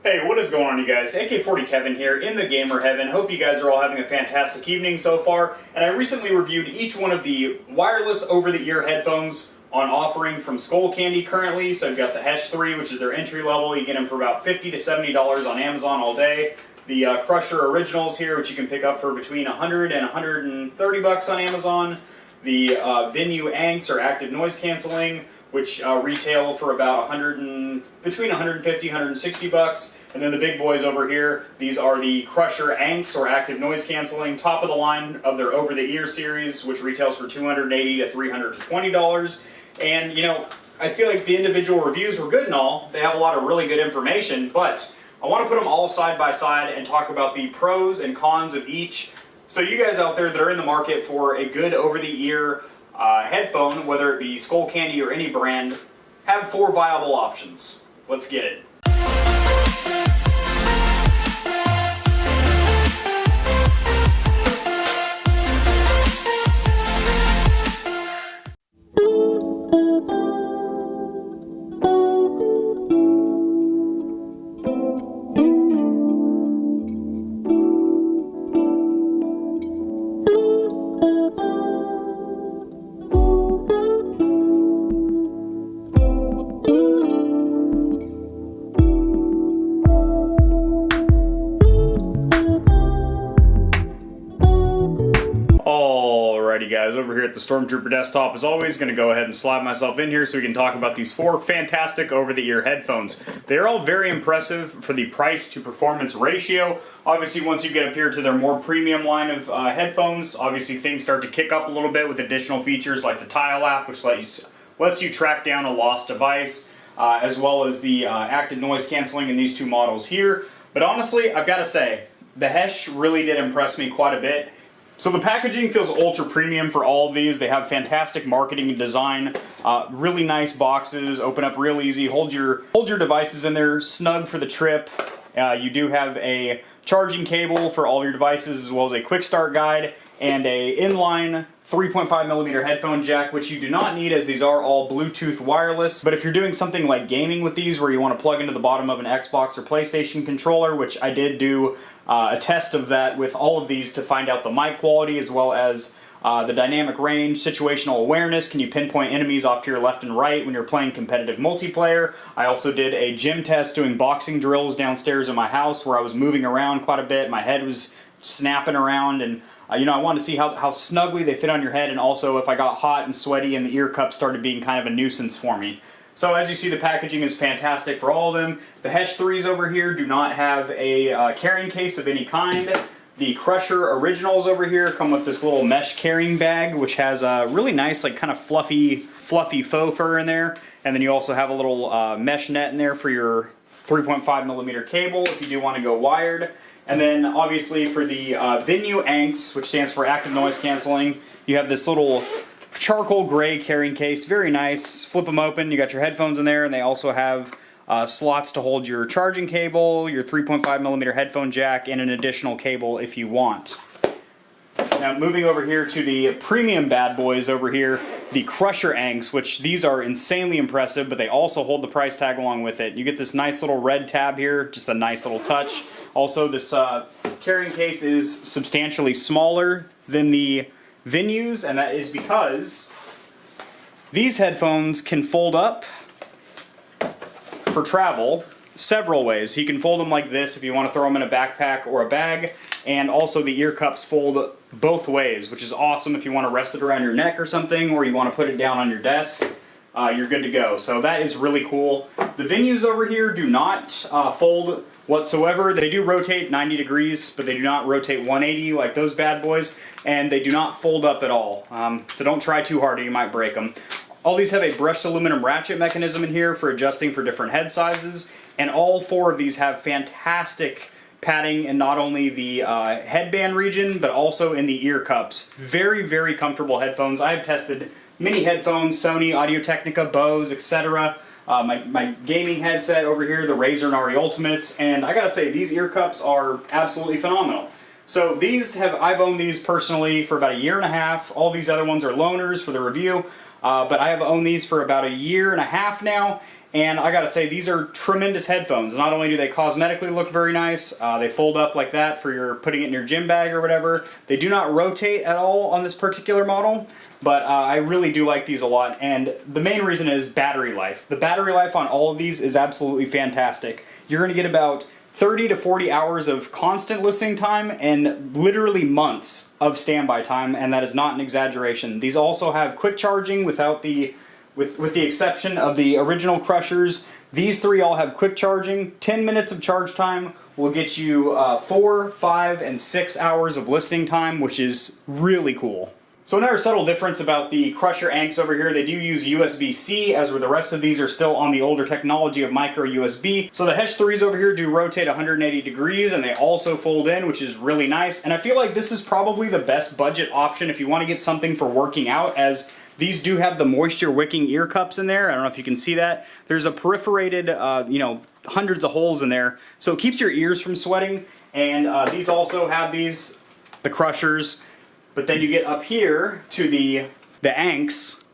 Hey, what is going on, you guys? AK40 Kevin here in the gamer heaven. Hope you guys are all having a fantastic evening so far. And I recently reviewed each one of the wireless over-the-ear headphones on offering from Skullcandy currently. So I've got the Hesh 3, which is their entry level. You get them for about $50 to $70 on Amazon all day. The Crusher Originals here, which you can pick up for between $100 and $130 on Amazon. The Venue Anks, or active noise canceling, which retail for about between $150 $160. And then the big boys over here, these are the Crusher Anks, or active noise canceling, top of the line of their over-the-ear series, which retails for $280 to $320. And you know, I feel like the individual reviews were good and all. They have a lot of really good information, but I want to put them all side by side and talk about the pros and cons of each. So you guys out there that are in the market for a good over-the-ear headphone, whether it be Skullcandy or any brand, have 4 viable options. Let's get it. Alrighty guys, over here at the Stormtrooper Desktop, as always, going to go ahead and slide myself in here so we can talk about these 4 fantastic over-the-ear headphones. They are all very impressive for the price to performance ratio. Obviously, once you get up here to their more premium line of headphones, obviously things start to kick up a little bit with additional features like the Tile app, which lets you track down a lost device, as well as the active noise canceling in these 2 models here. But honestly, I've got to say, the Hesh really did impress me quite a bit. So the packaging feels ultra premium for all of these. They have fantastic marketing and design, really nice boxes, open up real easy, hold your devices in there snug for the trip. You do have a charging cable for all your devices, as well as a quick start guide and a inline 3.5mm headphone jack, which you do not need as these are all Bluetooth wireless. But if you're doing something like gaming with these, where you want to plug into the bottom of an Xbox or PlayStation controller, which I did do a test of that with all of these to find out the mic quality, as well as the dynamic range, situational awareness. Can you pinpoint enemies off to your left and right when you're playing competitive multiplayer? I also did a gym test doing boxing drills downstairs in my house where I was moving around quite a bit. My head was snapping around, and you know, I wanted to see how snugly they fit on your head, and also if I got hot and sweaty and the ear cups started being kind of a nuisance for me. So as you see, the packaging is fantastic for all of them. The Hesh 3s over here do not have a carrying case of any kind. The Crusher Originals over here come with this little mesh carrying bag, which has a really nice, like, kind of fluffy faux fur in there. And then you also have a little mesh net in there for your 3.5mm cable if you do want to go wired. And then obviously for the Venue Anks, which stands for active noise canceling, you have this little charcoal gray carrying case, very nice. Flip them open, you got your headphones in there, and they also have slots to hold your charging cable, your 3.5mm headphone jack, and an additional cable if you want. Now moving over here to the premium bad boys over here, the Crusher Anks, which these are insanely impressive, but they also hold the price tag along with it. You get this nice little red tab here, just a nice little touch. Also, this carrying case is substantially smaller than the Venues, and that is because these headphones can fold up for travel several ways. You can fold them like this if you want to throw them in a backpack or a bag, and also the ear cups fold both ways, which is awesome if you want to rest it around your neck or something, or you want to put it down on your desk. You're good to go. So that is really cool. The Venues over here do not fold whatsoever. They do rotate 90 degrees, but they do not rotate 180 like those bad boys, and they do not fold up at all. So don't try too hard or you might break them. All these have a brushed aluminum ratchet mechanism in here for adjusting for different head sizes, and all 4 of these have fantastic padding in not only the headband region, but also in the ear cups. Very, very comfortable headphones. I have tested many headphones, Sony, Audio-Technica, Bose, etc. My gaming headset over here, the Razer Nari Ultimates, and I gotta say, these ear cups are absolutely phenomenal. So I've owned these personally for about 1.5 years. All these other ones are loaners for the review, but I have owned these for about 1.5 years now, And I gotta say, these are tremendous headphones. Not only do they cosmetically look very nice, they fold up like that for your putting it in your gym bag or whatever. They do not rotate at all on this particular model, but I really do like these a lot. And the main reason is battery life. The battery life on all of these is absolutely fantastic. You're gonna get about 30 to 40 hours of constant listening time and literally months of standby time, and that is not an exaggeration. These also have quick charging without the with the exception of the original Crushers. These three all have quick charging. 10 minutes of charge time will get you 4, 5, and 6 hours of listening time, which is really cool. So another subtle difference about the Crusher Anks over here, they do use USB-C, as where the rest of these are still on the older technology of micro USB. So the Hesh 3s over here do rotate 180 degrees, and they also fold in, which is really nice. And I feel like this is probably the best budget option if you want to get something for working out, as these do have the moisture wicking ear cups in there. I don't know if you can see that. There's a perforated, hundreds of holes in there, so it keeps your ears from sweating. And these also have the Crushers, but then you get up here to the Anks,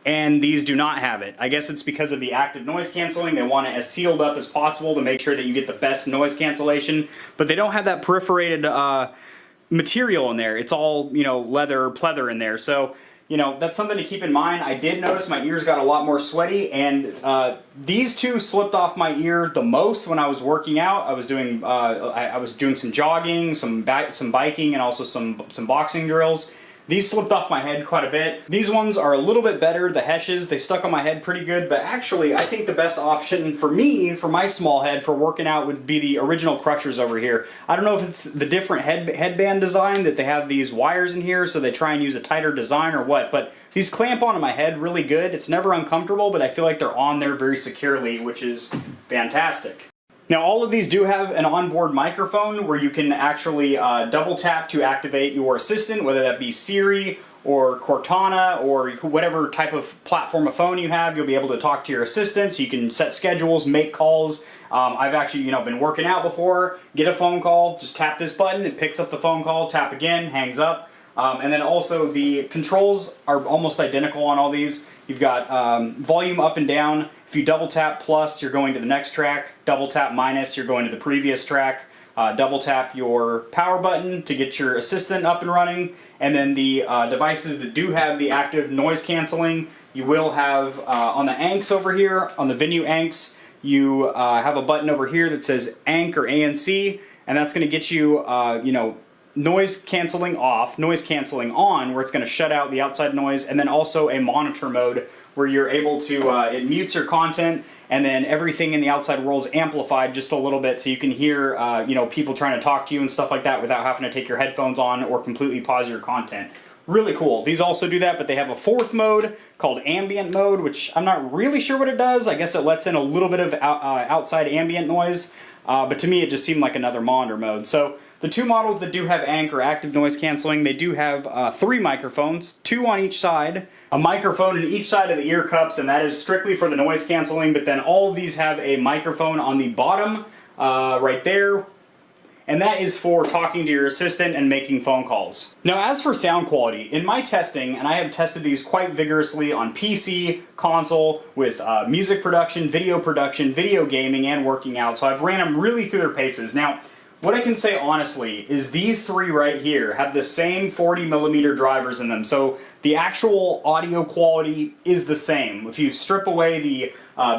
and these do not have it. I guess it's because of the active noise canceling. They want it as sealed up as possible to make sure that you get the best noise cancellation, but they don't have that perforated material in there. It's all, leather or pleather in there. So, that's something to keep in mind. I did notice my ears got a lot more sweaty, and these two slipped off my ear the most when I was working out. I was doing some jogging, some biking, and also some boxing drills. These slipped off my head quite a bit. These ones are a little bit better, the Heshes. They stuck on my head pretty good, but actually I think the best option for me, for my small head, for working out would be the original Crushers over here. I don't know if it's the different headband design that they have these wires in here, so they try and use a tighter design or what, but these clamp onto my head really good. It's never uncomfortable, but I feel like they're on there very securely, which is fantastic. Now, all of these do have an onboard microphone where you can actually double tap to activate your assistant, whether that be Siri or Cortana or whatever type of platform of phone you have. You'll be able to talk to your assistant, so you can set schedules, make calls. I've actually, been working out before, get a phone call, just tap this button, it picks up the phone call, tap again, hangs up. And then also the controls are almost identical on all these. You've got volume up and down. If you double tap plus, you're going to the next track. Double tap minus, you're going to the previous track. Double tap your power button to get your assistant up and running. And then the devices that do have the active noise canceling, you will have on the Anks over here, on the Venue Anks, you have a button over here that says Ank or ANC, and that's going to get you, noise canceling off, noise canceling on, where it's going to shut out the outside noise, and then also a monitor mode where you're able to, it mutes your content, and then everything in the outside world is amplified just a little bit, so you can hear, people trying to talk to you and stuff like that without having to take your headphones on or completely pause your content. Really cool. These also do that, but they have a fourth mode called ambient mode, which I'm not really sure what it does. I guess it lets in a little bit of outside ambient noise, but to me it just seemed like another monitor mode. So the two models that do have Ank or active noise canceling, they do have 3 microphones, 2 on each side, a microphone in each side of the ear cups, and that is strictly for the noise canceling, but then all of these have a microphone on the bottom right there, and that is for talking to your assistant and making phone calls. Now, as for sound quality, in my testing, and I have tested these quite vigorously on PC, console, with music production, video gaming, and working out, so I've ran them really through their paces. Now, what I can say honestly is these 3 right here have the same 40mm drivers in them, so the actual audio quality is the same. If you strip away the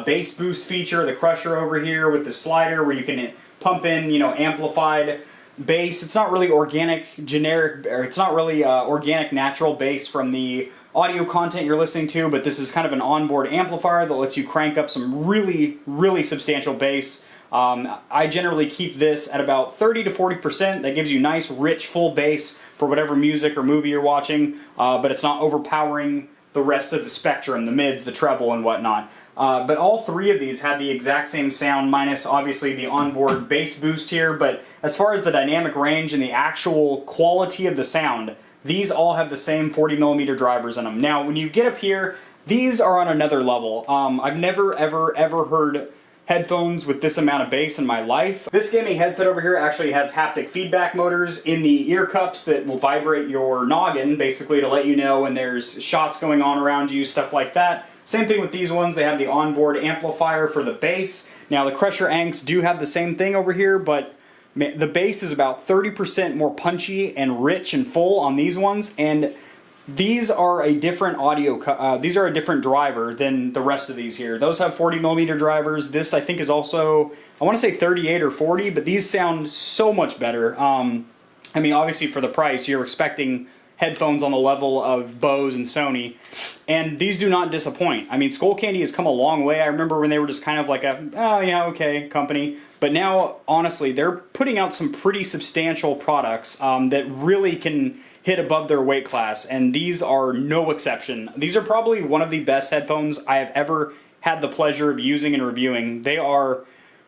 bass boost feature, the Crusher over here with the slider where you can pump in, amplified bass, it's not really organic, generic, or it's not really organic, natural bass from the audio content you're listening to, but this is kind of an onboard amplifier that lets you crank up some really, really substantial bass. I generally keep this at about 30 to 40%. That gives you nice, rich, full bass for whatever music or movie you're watching, but it's not overpowering the rest of the spectrum, the mids, the treble, and whatnot. But all 3 of these have the exact same sound, minus obviously the onboard bass boost here, but as far as the dynamic range and the actual quality of the sound, these all have the same 40mm drivers in them. Now, when you get up here, these are on another level. I've never, ever heard headphones with this amount of bass in my life. This gaming headset over here actually has haptic feedback motors in the ear cups that will vibrate your noggin, basically to let you know when there's shots going on around you, stuff like that. Same thing with these ones, they have the onboard amplifier for the bass. Now the Crusher Anks do have the same thing over here, but the bass is about 30% more punchy and rich and full on these ones, and these are a different these are a different driver than the rest of these here. Those have 40mm drivers. This I think is also, I want to say 38 or 40, but these sound so much better. I mean, obviously for the price, you're expecting headphones on the level of Bose and Sony, and these do not disappoint. I mean, Skullcandy has come a long way. I remember when they were just kind of like a, oh yeah, okay, company. But now, honestly, they're putting out some pretty substantial products that really can hit above their weight class, and these are no exception. These are probably one of the best headphones I have ever had the pleasure of using and reviewing. They are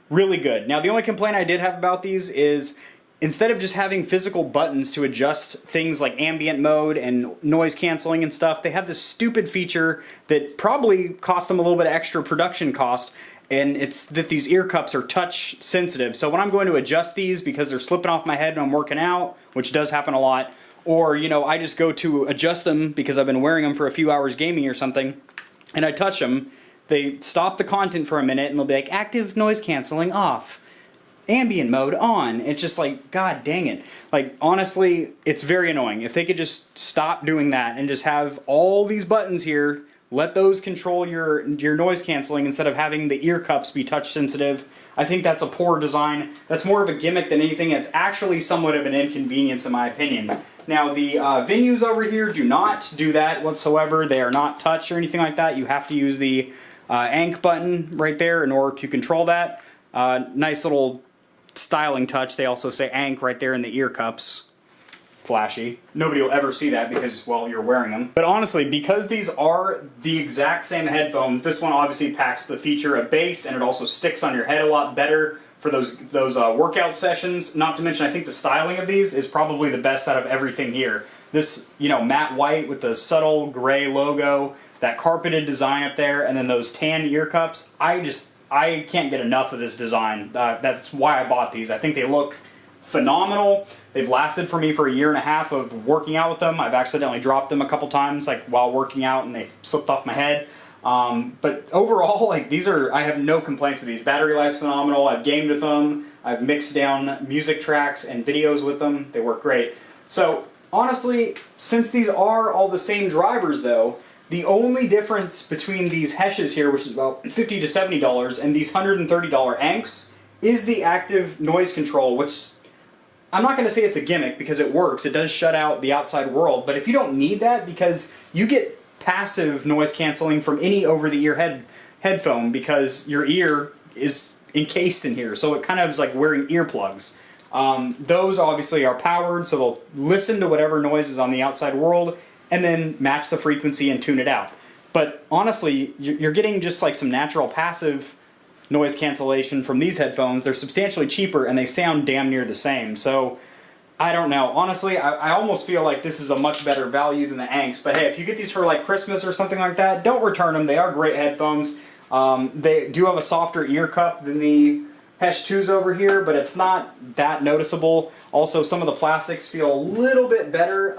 really good. Now, the only complaint I did have about these is instead of just having physical buttons to adjust things like ambient mode and noise canceling and stuff, they have this stupid feature that probably cost them a little bit of extra production cost, and it's that these ear cups are touch sensitive. So when I'm going to adjust these because they're slipping off my head and I'm working out, which does happen a lot, or, you know, I just go to adjust them because I've been wearing them for a few hours gaming or something, and I touch them, they stop the content for a minute and they'll be like, active noise canceling off, ambient mode on. It's just like, god dang it. Like, honestly, it's very annoying. If they could just stop doing that and just have all these buttons here, let those control your noise canceling instead of having the ear cups be touch sensitive. I think that's a poor design. That's more of a gimmick than anything. It's actually somewhat of an inconvenience in my opinion. Now the venues over here do not do that whatsoever. They are not touch or anything like that. You have to use the Ank button right there in order to control that. Nice little styling touch. They also say Ank right there in the ear cups. Flashy. Nobody will ever see that because, well, you're wearing them. But honestly, because these are the exact same headphones, this one obviously packs the feature of bass, and it also sticks on your head a lot better for those workout sessions. Not to mention, I think the styling of these is probably the best out of everything here. This, you know, matte white with the subtle gray logo, that carpeted design up there, and then those tan ear cups. I can't get enough of this design. That's why I bought these. I think they look phenomenal. They've lasted for me for a year and a half of working out with them. I've accidentally dropped them a couple times, like while working out, and they slipped off my head. But overall, like, these are, I have no complaints with these. Battery life's phenomenal. I've gamed with them. I've mixed down music tracks and videos with them. They work great. So honestly, since these are all the same drivers though, the only difference between these Heshes here, which is about $50 to $70, and these $130 Anks, is the active noise control, which I'm not going to say it's a gimmick because it works. It does shut out the outside world, but if you don't need that, because you get passive noise canceling from any over-the-ear headphone because your ear is encased in here, so it kind of is like wearing earplugs. Those obviously are powered, so they'll listen to whatever noise is on the outside world and then match the frequency and tune it out. But honestly, you're getting just like some natural passive noise cancellation from these headphones. They're substantially cheaper and they sound damn near the same. So I don't know. Honestly, I almost feel like this is a much better value than the Anks. But hey, if you get these for like Christmas or something like that, don't return them. They are great headphones. They do have a softer ear cup than the Hesh 2s over here, but it's not that noticeable. Also, some of the plastics feel a little bit better.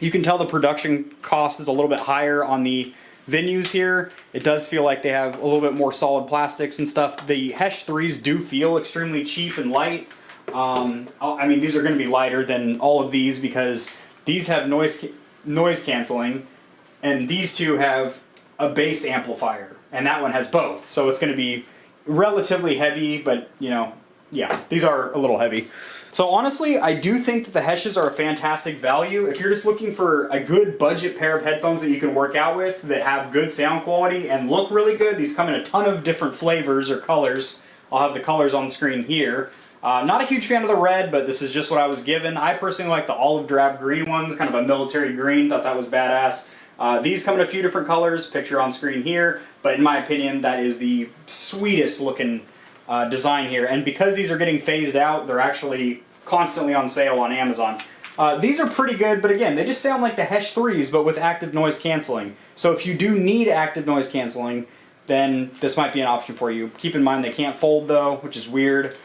You can tell the production cost is a little bit higher on the venues here. It does feel like they have a little bit more solid plastics and stuff. The Hesh 3s do feel extremely cheap and light. I mean, these are going to be lighter than all of these because these have noise canceling, and these two have a bass amplifier, and that one has both. So it's going to be relatively heavy, but, you know, yeah, these are a little heavy. So honestly, I do think that the Heshes are a fantastic value. If you're just looking for a good budget pair of headphones that you can work out with that have good sound quality and look really good, these come in a ton of different flavors or colors. I'll have the colors on the screen here. Not a huge fan of the red, but this is just what I was given. I personally like the olive drab green ones, kind of a military green, thought that was badass. These come in a few different colors, picture on screen here, but in my opinion, that is the sweetest looking design here. And because these are getting phased out, they're actually constantly on sale on Amazon. These are pretty good, but again, they just sound like the Hesh 3s, but with active noise canceling. So if you do need active noise canceling, then this might be an option for you. Keep in mind they can't fold though, which is weird.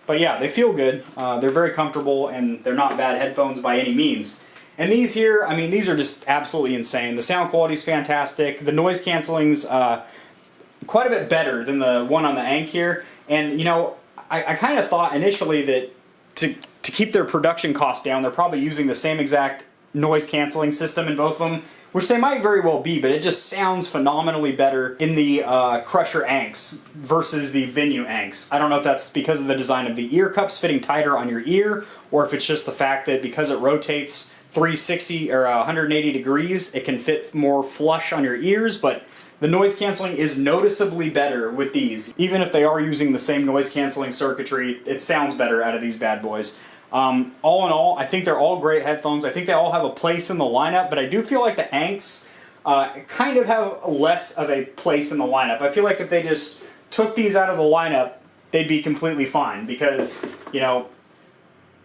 But yeah, they feel good. They're very comfortable, and they're not bad headphones by any means. And these here, I mean, these are just absolutely insane. The sound quality is fantastic. The noise cancelling's quite a bit better than the one on the Ank here. And you know, I kind of thought initially that to keep their production costs down, they're probably using the same exact noise cancelling system in both of them, which they might very well be, but it just sounds phenomenally better in the Crusher Anks versus the Venue Anks. I don't know if that's because of the design of the ear cups fitting tighter on your ear, or if it's just the fact that because it rotates 360 or 180 degrees, it can fit more flush on your ears, but the noise cancelling is noticeably better with these. Even if they are using the same noise cancelling circuitry, it sounds better out of these bad boys. All in all, I think they're all great headphones. I think they all have a place in the lineup, but I do feel like the Anks kind of have less of a place in the lineup. I feel like if they just took these out of the lineup, they'd be completely fine, because, you know,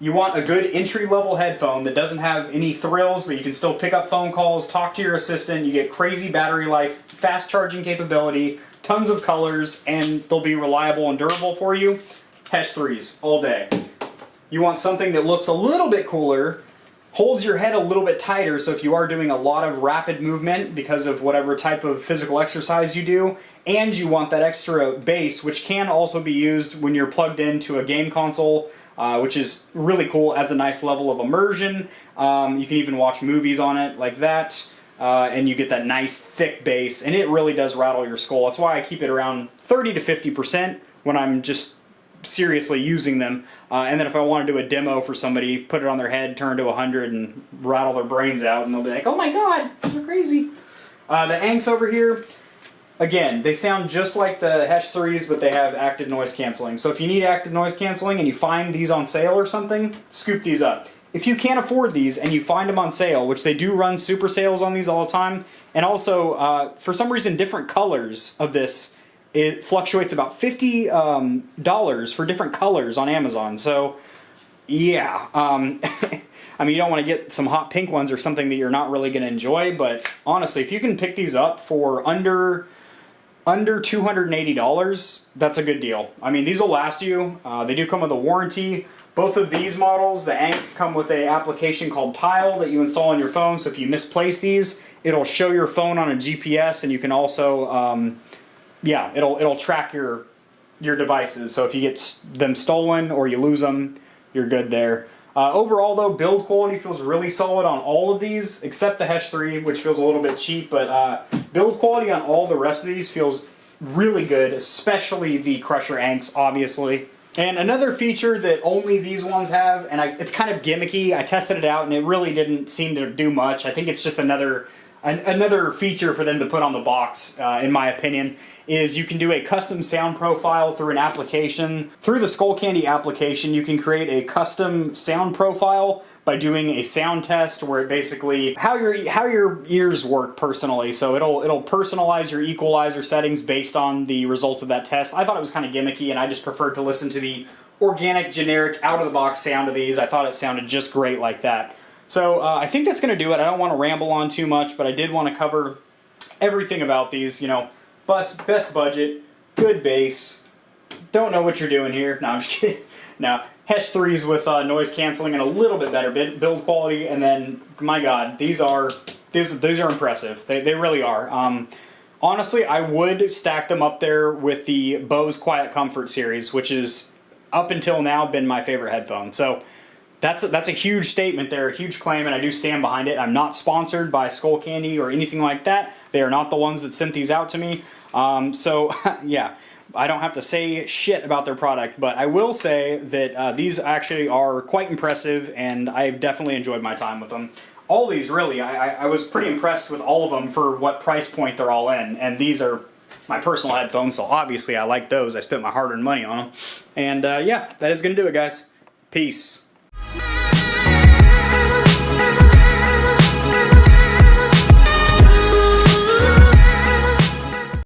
you want a good entry-level headphone that doesn't have any thrills, but you can still pick up phone calls, talk to your assistant, you get crazy battery life, fast charging capability, tons of colors, and they'll be reliable and durable for you. Hesh 3s all day. You want something that looks a little bit cooler, holds your head a little bit tighter, so if you are doing a lot of rapid movement because of whatever type of physical exercise you do, and you want that extra bass, which can also be used when you're plugged into a game console, which is really cool, adds a nice level of immersion. You can even watch movies on it like that, and you get that nice thick bass, and it really does rattle your skull. That's why I keep it around 30 to 50% when I'm just seriously using them, and then if I want to do a demo for somebody, put it on their head, turn to 100 and rattle their brains out, and they'll be like, oh my god, these are crazy. The Anks over here, again, they sound just like the Hesh 3s, but they have active noise cancelling. So if you need active noise cancelling and you find these on sale or something, scoop these up. If you can't afford these and you find them on sale, which they do run super sales on these all the time, and also for some reason different colors of this, it fluctuates about $50 for different colors on Amazon. So, yeah. I mean, you don't want to get some hot pink ones or something that you're not really going to enjoy, but honestly, if you can pick these up for under $280, that's a good deal. I mean, these will last you. They do come with a warranty. Both of these models, the Ank, come with an application called Tile that you install on your phone, so if you misplace these, it'll show your phone on a GPS, and you can also... yeah, it'll track your devices, so if you get them stolen or you lose them, you're good there. Overall, though, build quality feels really solid on all of these, except the Hesh 3, which feels a little bit cheap, but build quality on all the rest of these feels really good, especially the Crusher Anks, obviously. And another feature that only these ones have, and it's kind of gimmicky, I tested it out and it really didn't seem to do much. I think it's just another feature for them to put on the box, in my opinion, is you can do a custom sound profile through an application. Through the Skullcandy application, you can create a custom sound profile by doing a sound test where it basically, how your ears work personally. So it'll personalize your equalizer settings based on the results of that test. I thought it was kind of gimmicky, and I just preferred to listen to the organic, generic, out-of-the-box sound of these. I thought it sounded just great like that. So I think that's going to do it. I don't want to ramble on too much, but I did want to cover everything about these. You know, best budget, good bass, don't know what you're doing here. No, I'm just kidding. Now, Hesh 3s with noise cancelling and a little bit better build quality, and then, my god, these are impressive. They really are. Honestly, I would stack them up there with the Bose Quiet Comfort series, which is, up until now, been my favorite headphone. So, that's a huge statement there, a huge claim, and I do stand behind it. I'm not sponsored by Skullcandy or anything like that. They are not the ones that sent these out to me. So, yeah, I don't have to say shit about their product, but I will say that these actually are quite impressive, and I've definitely enjoyed my time with them. All these, really, I was pretty impressed with all of them for what price point they're all in, and these are my personal headphones, so obviously I like those. I spent my hard-earned money on them. And, yeah, that is going to do it, guys. Peace.